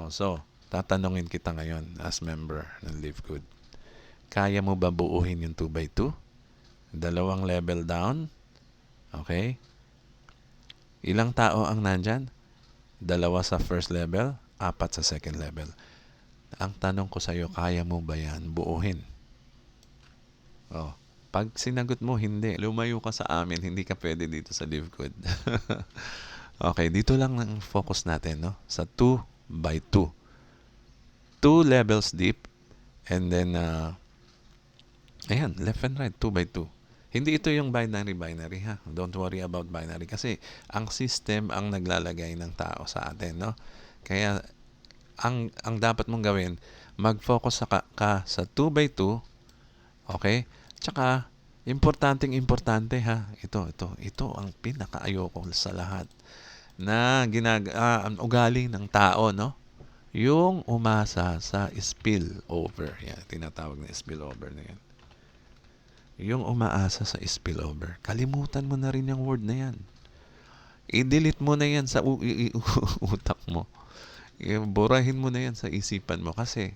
So, tatanungin kita ngayon as member ng Live Good. Kaya mo ba buuhin yung 2x2? Dalawang level down? Okay? Ilang tao ang nandyan? 2 sa first level, 4 sa second level. Ang tanong ko sa'yo, kaya mo ba yan buuhin? Pag sinagot mo, hindi. Lumayo ka sa amin, hindi ka pwede dito sa Live Good. Okay, dito lang ang focus natin, no? Sa 2x2. 2 levels deep, and then, ayan, left and right, 2x2. Hindi ito yung binary, ha? Don't worry about binary. Kasi, ang system ang naglalagay ng tao sa atin, no? Kaya, ang dapat mong gawin, mag-focus ka sa 2x2, okay? Tsaka, importante, ha? Ito ang pinaka-ayoko sa lahat na ang ugali ng tao, no? Yung umasa sa spillover. Yan, tinatawag na spillover na yan. Yung umaasa sa spillover. Kalimutan mo na rin yung word na yan. I-delete mo na yan sa utak mo. Burahin mo na yan sa isipan mo. Kasi,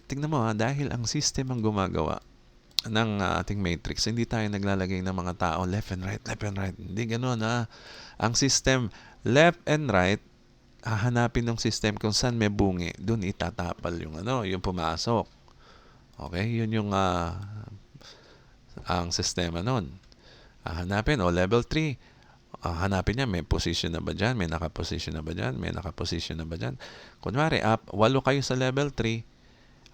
tingnan mo dahil ang system ang gumagawa ng ating matrix, hindi tayo naglalagay ng mga tao left and right. Hindi ganun, ha? Ang system, left and right, hahanapin ng system kung saan may bungi, doon itatapal yung yung pumasok. Okay? Yun yung ang sistema nun. Hahanapin, level 3. Hanapin niya, may position na ba dyan? May nakaposition na ba dyan? May nakaposition na ba dyan? Kunwari, 8 kayo sa level 3,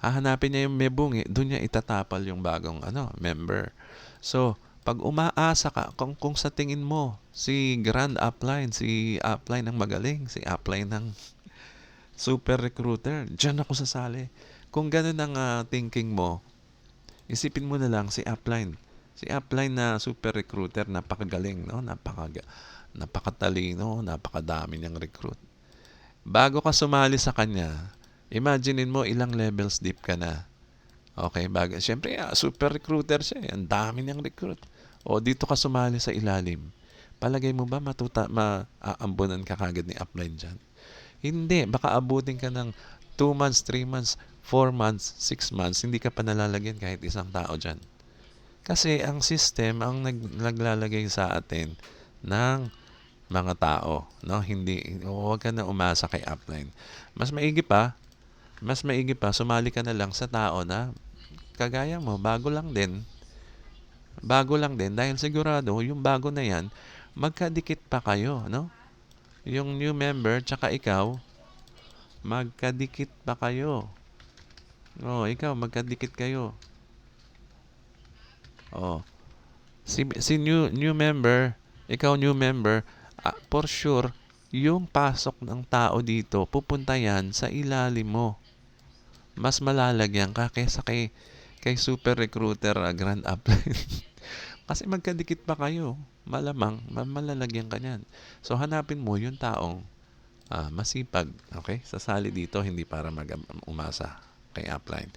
hahanapin niya yung may bungi, doon niya itatapal yung bagong member. So, pag umaasa ka, kung sa tingin mo, si Grand Upline, si Upline ng magaling, si Upline ng super recruiter, dyan ako sasali. Kung ganun ang thinking mo, isipin mo na lang si Upline. Si Upline na super recruiter, napakagaling, no? Napakatalino, napakadami niyang recruit. Bago ka sumali sa kanya, imaginein mo ilang levels deep ka na. Okay, siyempre, super recruiter siya. Ang dami niyang recruit. Dito ka sumali sa ilalim. Palagay mo ba maaambunan ka kagad ni upline dyan? Hindi. Baka abutin ka ng 2 months, 3 months, 4 months, 6 months. Hindi ka pa nalalagyan kahit isang tao dyan. Kasi ang system ang naglalagay sa atin ng mga tao. No? Huwag ka na umasa kay upline. Mas maigi pa, sumali ka na lang sa tao na kagaya mo, bago lang din dahil sigurado yung bago na yan, magkadikit pa kayo, no? Yung new member tsaka ikaw, magkadikit pa kayo. Ikaw, magkadikit kayo. Si new member, ikaw new member, for sure, yung pasok ng tao dito, pupunta yan sa ilalim mo. Mas malalagyan ka kaysa kay super recruiter Grand Upline. Kasi magkadikit pa kayo. Malamang, malalagyan ka niyan. So, hanapin mo yung taong masipag. Okay? Sasali dito, hindi para umasa kay upline.